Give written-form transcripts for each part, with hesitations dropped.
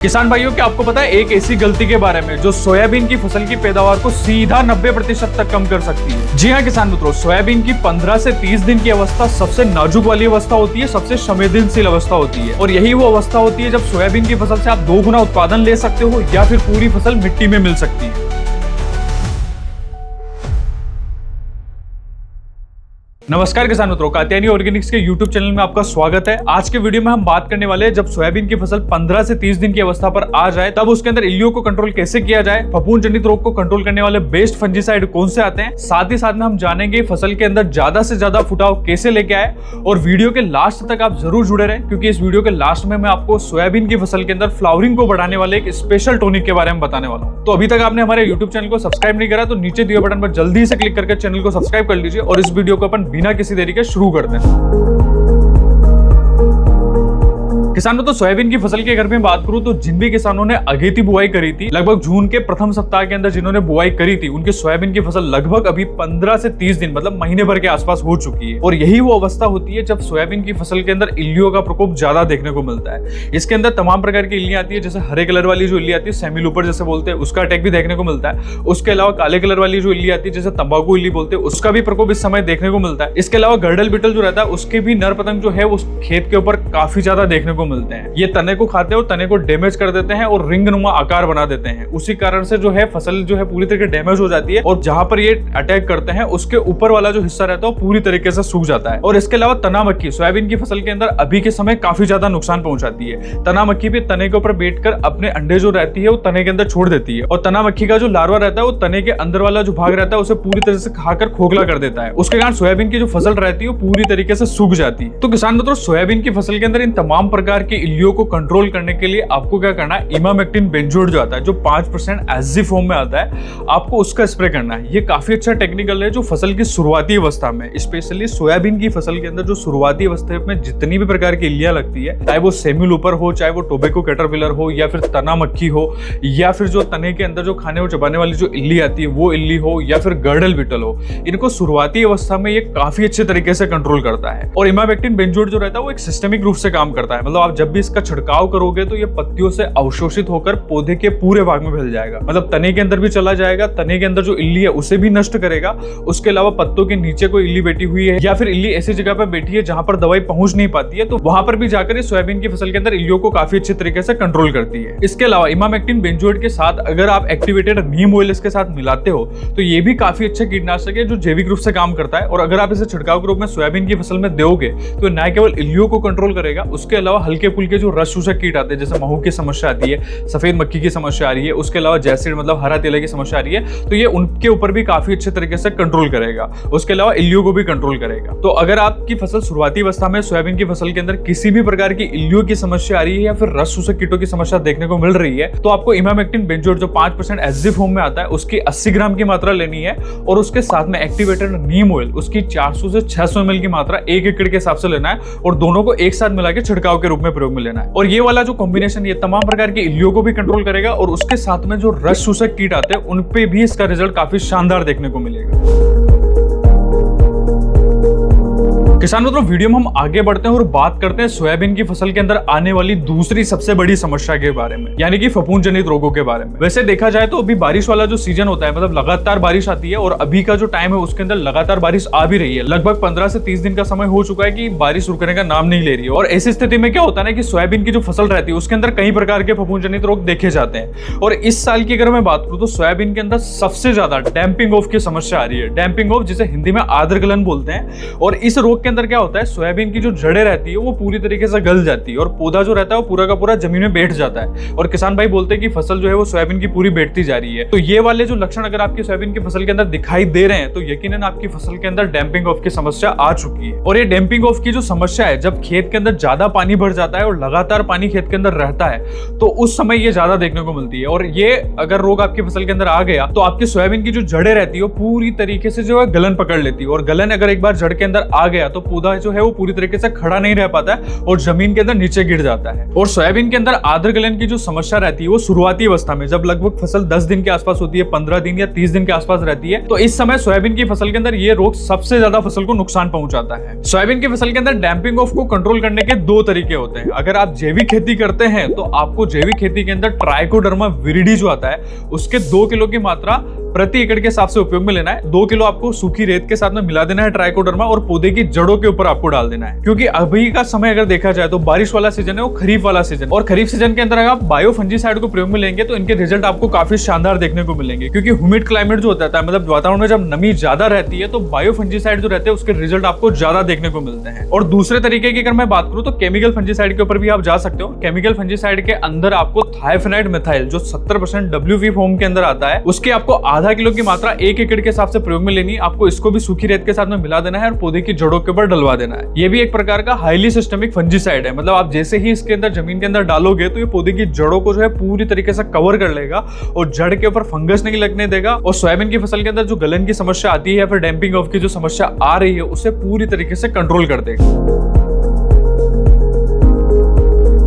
किसान भाइयों क्या आपको पता है एक ऐसी गलती के बारे में जो सोयाबीन की फसल की पैदावार को सीधा 90% तक कम कर सकती है। जी हाँ किसान मित्रों, सोयाबीन की 15 से 30 दिन की अवस्था सबसे नाजुक वाली अवस्था होती है, सबसे संवेदनशील अवस्था होती है और यही वो अवस्था होती है जब सोयाबीन की फसल से आप 2 गुना उत्पादन ले सकते हो या फिर पूरी फसल मिट्टी में मिल सकती है। नमस्कार किसान मित्रों, कात्यायनी ऑर्गेनिक्स के YouTube चैनल में आपका स्वागत है। आज के वीडियो में हम बात करने वाले हैं जब सोयाबीन की फसल 15 से 30 दिन की अवस्था पर आ जाए तब उसके अंदर इल्लियों को कंट्रोल कैसे किया जाए, फफूंद जनित रोग को कंट्रोल करने वाले बेस्ट फंजीसाइड कौन से आते हैं, साथ ही साथ में हम जानेंगे फसल के अंदर ज्यादा से ज्यादा फुटाव कैसे लेके आए। और वीडियो के लास्ट तक आप जरूर जुड़े रहें क्योंकि इस वीडियो के लास्ट में मैं आपको सोयाबीन की फसल के अंदर फ्लावरिंग को बढ़ाने वाले एक स्पेशल टॉनिक के बारे में बताने वाला हूँ। तो अभी तक आपने हमारे यूट्यूब चैनल को सब्सक्राइब नहीं करा तो नीचे दिए बटन पर जल्दी से क्लिक करके चैनल को सब्सक्राइब कर लीजिए और इस वीडियो को अपन बिना किसी देरी के शुरू करते हैं। किसानों तो सोयाबीन की फसल के घर में बात करूं तो जिन भी किसानों ने अगेती बुआई करी थी, लगभग जून के प्रथम सप्ताह के अंदर जिन्होंने बुआई करी थी, उनकी सोयाबीन की फसल लगभग अभी 15 से 30 दिन मतलब महीने भर के आसपास हो चुकी है। और यही वो अवस्था होती है जब सोयाबीन की फसल के अंदर इल्लियों का प्रकोप ज्यादा देखने को मिलता है। इसके अंदर तमाम प्रकार की इल्लियां आती है, जैसे हरे कलर वाली जो इल्ली आती है सेमी लूपर जैसे बोलते हैं, उसका अटैक भी देखने को मिलता है। उसके अलावा काले कलर वाली जो इल्ली आती है जैसे तंबाकू इल्ली बोलते हैं, उसका भी प्रकोप इस समय देखने को मिलता है। इसके अलावा गर्डल बिटल जो रहता है उसके भी नर पतंग जो है उस खेत के ऊपर काफी ज्यादा देखने को मिलते हैं। ये तने को खाते हैं और तने को डैमेज कर देते हैं और रिंग नुमा आकार बना देते हैं। उसी कारण से जो है फसल जो है पूरी तरीके से डैमेज हो जाती है और जहां पर ये अटैक करते हैं उसके ऊपर वाला जो हिस्सा रहता है वो पूरी तरीके से सूख जाता है। और इसके अलावा तना मक्खी सोयाबीन की फसल के अंदर अभी के समय काफी ज्यादा नुकसान पहुंचाती है। तना मक्खी भी तने के ऊपर बैठकर अपने अंडे जो रहती है वो तने के अंदर छोड़ देती है और तना मक्खी का जो लार्वा रहता है वो तने के अंदर वाला जो भाग रहता है उसे पूरी तरह से खाकर खोखला कर देता है। उसके कारण सोयाबीन की जो फसल रहती है वो पूरी तरीके से सूख जाती है। तो किसान मित्रों, सोयाबीन की फसल के अंदर इन तमाम प्रकार की इल्लियों को कंट्रोल करने के लिए आपको क्या करना है, इमामेक्टिन बेंजोएट जो आता है जो 5% एसजी फॉर्म में आता है, आपको उसका स्प्रे करना है। ये काफी अच्छा टेक्निकल है जो फसल की शुरुआती अवस्था में, स्पेशली सोयाबीन की फसल के अंदर जो शुरुआती अवस्था में जितनी भी प्रकार की इल्लियां लगती है, चाहे वो सेमी लूपर हो, चाहे वो टोबैको कैटरपिलर हो या फिर तना मक्खी हो या फिर जो तने के अंदर जो खाने और चबाने वाली जो इल्ली आती है वो इल्ली हो या फिर गर्डल बिटल हो, इनको शुरुआती अवस्था में ये काफी अच्छे तरीके से कंट्रोल करता है। और इमामेक्टिन बेंजोएट जो रहता है वो एक सिस्टमिक रूप से काम करता है, मतलब आप जब भी इसका छिड़काव करोगे तो ये पत्तियों से अवशोषित होकर पौधे के पूरे भाग में फैल जाएगा, मतलब तने के अंदर भी चला जाएगा, तने के अंदर जो इल्ली है उसे भी नष्ट करेगा। उसके अलावा पत्तों के नीचे कोई इल्ली बैठी हुई है या फिर इल्ली ऐसी जगह पर बैठी है जहां पर दवाई पहुंच नहीं पाती है तो वहां पर भी जाकर ये सोयाबीन की फसल के अंदर इल्लियों को काफी अच्छे तरीके से कंट्रोल करती है। इसके अलावा इमामेक्टिन बेंजोएट के साथ अगर आप एक्टिवेटेड नीम ऑयल इसके साथ मिलाते हो तो ये भी काफी अच्छा कीटनाशक है जो जैविक रूप से काम करता है। और अगर आप इसे छिड़काव के रूप में सोयाबीन की फसल में दोगे तो न केवल इल्लियों को कंट्रोल करेगा, उसके अलावा हल्के फुल्के जो रस चूसक कीट आते हैं जैसे महू की समस्या आती है, सफेद मक्खी की समस्या आ रही है, उसके अलावा जैसिड मतलब हरा तेला की समस्या आ रही है, तो ये उनके ऊपर भी काफी अच्छे तरीके से कंट्रोल करेगा। उसके अलावा इल्लियों को भी कंट्रोल करेगा। तो अगर आपकी फसल शुरुआती अवस्था में सोयाबीन की फसल के अंदर किसी भी प्रकार की इल्लियों की समस्या आ रही है या फिर रस चूसक कीटों की समस्या देखने को मिल रही है तो आपको इमामेक्टिन बेंजोएट जो 5% एसजी फॉर्म में आता है उसकी 80 ग्राम की मात्रा लेनी है और उसके साथ में एक्टिवेटेड नीम ऑयल उसकी 400 से 600 ml की मात्रा 1 एकड़ के हिसाब से लेना है और दोनों को एक साथ मिला के छिड़काव के रूप में प्रयोग में लेना है। और ये वाला जो कॉम्बिनेशन ये तमाम प्रकार की इल्लियों को भी कंट्रोल करेगा और उसके साथ में जो रस चूसक कीट आते हैं उन पे भी इसका रिजल्ट काफी शानदार देखने को मिलेगा। किसान मित्रों, वीडियो में हम आगे बढ़ते हैं और बात करते हैं सोयाबीन की फसल के अंदर आने वाली दूसरी सबसे बड़ी समस्या के बारे में, यानी कि फफूंद जनित रोगों के बारे में। वैसे देखा जाए तो अभी बारिश वाला जो सीजन होता है, मतलब लगातार बारिश आती है और अभी का जो टाइम है उसके अंदर लगातार बारिश आ भी रही है। लगभग 15 से 30 दिन का समय हो चुका है कि बारिश रुकने का नाम नहीं ले रही है। और ऐसी स्थिति में क्या होता है ना कि सोयाबीन की जो फसल रहती है उसके अंदर कई प्रकार के फफूंद जनित रोग देखे जाते हैं। और इस साल की अगर मैं बात करूं तो सोयाबीन के अंदर सबसे ज्यादा डैम्पिंग ऑफ की समस्या आ रही है। डैम्पिंग ऑफ जिसे हिंदी में आर्द्र गलन बोलते हैं। और इस रोग के अंदर क्या होता है, सोयाबीन की जो जड़ें रहती है वो पूरी तरीके से गल जाती है और पौधा जो रहता है वो पूरा का पूरा जमीन में बैठ जाता है और किसान भाई बोलते हैं कि फसल जो है वो सोयाबीन की पूरी बैठती जा रही है। तो ये वाले जो लक्षण अगर आपकी सोयाबीन की फसल के अंदर दिखाई दे रहे हैं तो यकीनन आपकी फसल के अंदर डैम्पिंग ऑफ की समस्या आ चुकी है। और ये डैम्पिंग ऑफ की जो समस्या है, जब खेत के अंदर ज्यादा पानी भर जाता है और लगातार पानी खेत के अंदर रहता है तो उस समय ये ज्यादा देखने को मिलती है। और ये अगर रोग आपकी फसल के अंदर आ गया तो आपकी सोयाबीन की जो जड़ें रहती है वो पूरी तरीके से जो है गलन पकड़ लेती है और गलन अगर एक बार जड़ के अंदर आ गया तो तो पौधा जो है वो पूरी तरीके से खड़ा नहीं रह पाता है और जमीन के अंदर नीचे गिर जाता है। और सोयाबीन के अंदर आद्र गलन की जो समस्या रहती है वो शुरुआती अवस्था में, जब लगभग फसल 10 दिन के आसपास होती है, 15 दिन या 30 दिन के आसपास रहती है, तो इस समय सोयाबीन की फसल के अंदर ये रोग सबसे ज्यादा फसल को नुकसान पहुंचाता है। सोयाबीन की फसल के अंदर डैंपिंग ऑफ को कंट्रोल करने के दो तरीके होते हैं। अगर आप जैविक खेती करते हैं तो आपको जैविक खेती के अंदर ट्राइकोडर्मा विरिडी जो आता है उसके 2 किलो की मात्रा प्रति एकड़ के हिसाब से उपयोग में लेना है। 2 किलो आपको सूखी रेत के साथ में मिला देना है ट्राइकोडर्मा, और पौधे की जड़ों के ऊपर आपको डाल देना है। क्योंकि अभी का समय अगर देखा जाए तो बारिश वाला सीजन है, वो खरीफ वाला सीजन, और खरीफ सीजन के अंदर अगर आप बायो फंजीसाइड को प्रयोग में लेंगे तो इनके रिजल्ट आपको काफी शानदार देखने को मिलेंगे। क्योंकि ह्यूमिड क्लाइमेट जो होता है, मतलब वातावरण में जब नमी ज्यादा रहती है तो बायो फंजीसाइड जो रहते हैं उसके रिजल्ट आपको ज्यादा देखने को मिलते हैं। और दूसरे तरीके की अगर मैं बात करूं तो केमिकल फंजीसाइड के ऊपर भी आप जा सकते हो। केमिकल फंजीसाइड के अंदर आपको थायोफेनाइड मिथाइल जो 70% WV फॉर्म के अंदर आता है, उसके आपको आधा किलो की मात्रा 1 एकड़ के हिसाब से प्रयोग में लेनी। आपको इसको भी सूखी रेत के साथ में मिला देना है और पौधे की जड़ों के ऊपर डलवा देना है। ये भी एक प्रकार का हाईली सिस्टेमिक फंजीसाइड है, मतलब आप जैसे ही इसके अंदर जमीन के अंदर डालोगे तो ये पौधे की जड़ों को जो है पूरी तरीके से कवर कर लेगा और जड़ के ऊपर फंगस नहीं लगने देगा, और सोयाबीन की फसल के अंदर जो गलन की समस्या आती है या फिर डैंपिंग ऑफ की जो समस्या आ रही है उसे पूरी तरीके से कंट्रोल कर देगा।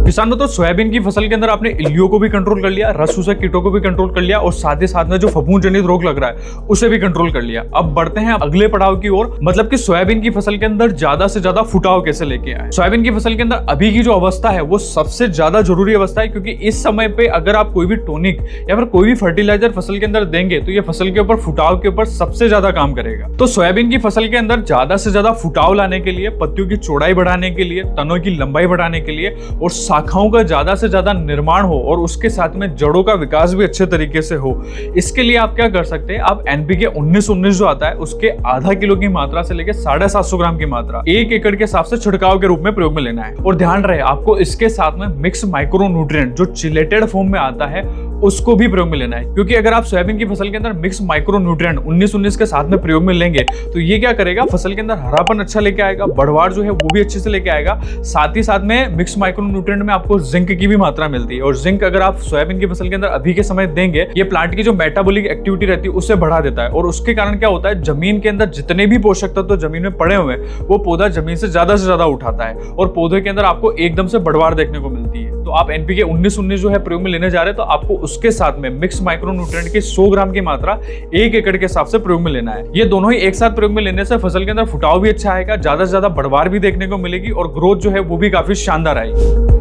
किसानों, तो सोयाबीन की फसल के अंदर आपने इल्लियों को भी कंट्रोल कर लिया, रस चूसक कीटों को भी कंट्रोल कर लिया, और साथ ही साथ में जो फफूंद जनित रोग लग रहा है उसे भी कंट्रोल कर लिया। अब बढ़ते हैं अगले पड़ाव की ओर, मतलब कि सोयाबीन की फसल के अंदर ज्यादा से ज्यादा फुटाव कैसे लेके आए। सोयाबीन की फसल के अंदर अभी की जो अवस्था है वो सबसे ज्यादा जरूरी अवस्था है, क्योंकि इस समय पे अगर आप कोई भी टॉनिक या फिर कोई भी फर्टिलाइजर फसल के अंदर देंगे तो ये फसल के ऊपर फुटाव के ऊपर सबसे ज्यादा काम करेगा। तो सोयाबीन की फसल के अंदर ज्यादा से ज्यादा फुटाव लाने के लिए, पत्तियों की चौड़ाई बढ़ाने के लिए, तनों की लंबाई बढ़ाने के लिए और शाखाओं का ज्यादा से ज्यादा निर्माण हो और उसके साथ में जड़ों का विकास भी अच्छे तरीके से हो, इसके लिए आप क्या कर सकते हैं, आप NPK 19-19 जो आता है उसके आधा किलो की मात्रा से लेकर 750 ग्राम की मात्रा 1 एकड़ के हिसाब से छिड़काव के रूप में प्रयोग में लेना है। और ध्यान रहे आपको इसके साथ में मिक्स माइक्रो न्यूट्रिएंट जो चिलेटेड फॉर्म में आता है उसको भी प्रयोग में लेना है। क्योंकि अगर आप सोयाबीन की फसल के अंदर मिक्स माइक्रो न्यूट्रिएंट 19-19 के साथ में प्रयोग में लेंगे तो ये क्या करेगा, फसल के अंदर हरापन अच्छा लेके आएगा, बढ़वार जो है वो भी अच्छे से लेके आएगा। साथ ही साथ में मिक्स माइक्रो न्यूट्रिएंट में आपको जिंक की भी मात्रा मिलती है, और जिंक अगर आप सोयाबीन की फसल के अंदर अभी के समय देंगे ये प्लांट की जो मेटाबॉलिक एक्टिविटी रहती है उससे बढ़ा देता है, और उसके कारण क्या होता है, जमीन के अंदर जितने भी पोषक तत्व जमीन में पड़े हुए वो पौधा जमीन से ज्यादा उठाता है और पौधे के अंदर आपको एकदम से बढ़वार देखने को मिलती है। तो आप NPK 19-19 जो है प्रयोग में लेने जा रहे हैं तो आपको उसके साथ में मिक्स माइक्रो न्यूट्रिएंट की 100 ग्राम की मात्रा 1 एकड़ के हिसाब से प्रयोग में लेना है। ये दोनों ही एक साथ प्रयोग में लेने से फसल के अंदर फुटाव भी अच्छा आएगा, ज्यादा से ज्यादा बढ़वार भी देखने को मिलेगी और ग्रोथ जो है वो भी काफी शानदार आएगी।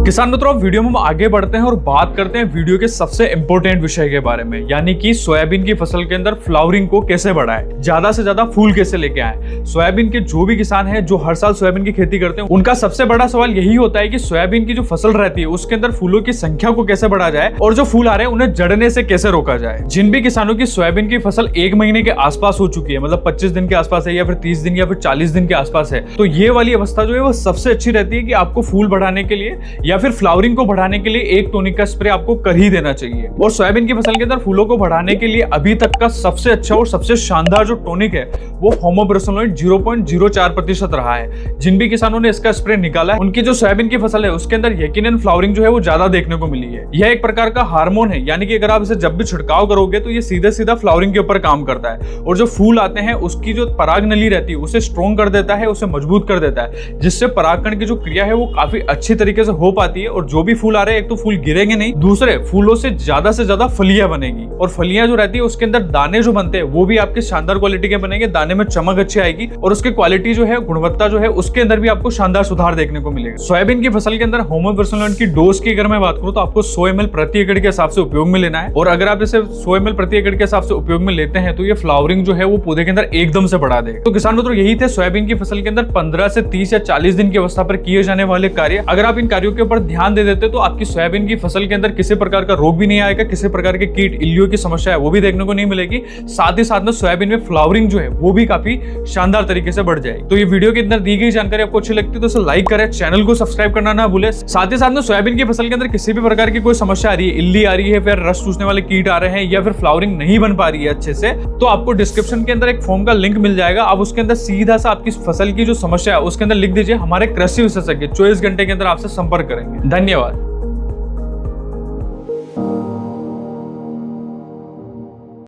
किसान मित्रों, वीडियो में हम आगे बढ़ते हैं और बात करते हैं वीडियो के सबसे इंपॉर्टेंट विषय के बारे में, यानी कि सोयाबीन की फसल के अंदर फ्लावरिंग को कैसे बढ़ाएं, ज्यादा से ज्यादा फूल कैसे लेके आए। सोयाबीन के जो भी किसान हैं जो हर साल सोयाबीन की खेती करते हैं उनका सबसे बड़ा सवाल यही होता है कि सोयाबीन की जो फसल रहती है उसके अंदर फूलों की संख्या को कैसे बढ़ा जाए और जो फूल आ रहे हैं उन्हें जड़ने से कैसे रोका जाए। जिन भी किसानों की सोयाबीन की फसल 1 महीने के आसपास हो चुकी है, मतलब 25 दिन के आसपास है या फिर 30 दिन या फिर 40 दिन के आसपास है, तो ये वाली अवस्था जो है वो सबसे अच्छी रहती है कि आपको फूल बढ़ाने के लिए या फिर फ्लावरिंग को बढ़ाने के लिए एक टॉनिक का स्प्रे आपको कर ही देना चाहिए। और सोयाबीन की फसल के अंदर फूलों को बढ़ाने के लिए अभी तक का सबसे अच्छा और सबसे शानदार जो टॉनिक है वो होमोब्रोसोलोइड 0.04% रहा है। जिन भी किसानों ने इसका स्प्रे निकाला है उनकी जो सोयाबीन की फसल है उसके अंदर यकीनन फ्लावरिंग जो है वो ज्यादा देखने को मिली है। यह एक प्रकार का हार्मोन है, यानी कि अगर आप इसे जब भी छिड़काव करोगे तो ये सीधा सीधा फ्लावरिंग के ऊपर काम करता है और जो फूल आते हैं उसकी जो पराग नली रहती है उसे स्ट्रॉन्ग कर देता है, उसे मजबूत कर देता है, जिससे परागकण की जो क्रिया है वो काफी अच्छी तरीके से हो पाती है। और जो भी फूल आ रहे हैं एक तो फूल गिरेंगे नहीं, दूसरे फूलों से ज्यादा फलियां बनेगी और फलियां जो रहती है उसके अंदर दाने जो बनते हैं वो भी आपके शानदार क्वालिटी के बनेंगे, दाने में चमक अच्छी आएगी और उसकी क्वालिटी जो है, गुणवत्ता जो है उसके अंदर भी आपको शानदार सुधार देखने को मिलेगा। सोयाबीन की फसल के अंदर होमोब्रोसोलोइड की डोज की अगर मैं बात करूं तो आपको 100 ml प्रति एकड़ के हिसाब से उपयोग में लेना है, और अगर आप इसे 100 ml प्रति एकड़ के हिसाब से उपयोग में लेते हैं तो ये फ्लावरिंग जो है वो पौधे के अंदर एकदम से बढ़ा देगा। तो किसान मित्रों, यही थे सोयाबीन की फसल के अंदर 15 से 30 या 40 दिन की अवस्था पर किए जाने वाले कार्य। अगर आप इन कार्यों के ऊपर ध्यान दे देते तो आपकी सोयाबीन की फसल के अंदर किसी प्रकार का रोग भी नहीं आएगा, किसी प्रकार के कीट इल्लियों की समस्या है वो भी देखने को नहीं मिलेगी। साथ ही साथ में सोयाबीन में फ्लावरिंग जो है वो भी काफी शानदार तरीके से बढ़ जाएगी। तो ये वीडियो के अंदर दी गई जानकारी आपको अच्छी लगती है तो इसे लाइक करें, चैनल को सब्सक्राइब करना ना भूले। साथ ही साथ में सोयाबीन की फसल के अंदर किसी भी प्रकार की कोई समस्या आ रही है, इल्ली आ रही है, फिर रस चूसने वाले कीट आ रहे हैं या फिर फ्लावरिंग नहीं बन पा रही है अच्छे से, तो आपको डिस्क्रिप्शन के अंदर एक फॉर्म का लिंक मिल जाएगा। आप उसके अंदर सीधा सा आपकी फसल की जो समस्या है उसके अंदर लिख दीजिए, हमारे कृषि विशेषज्ञ 24 घंटे के अंदर आपसे संपर्क करेंगे। धन्यवाद।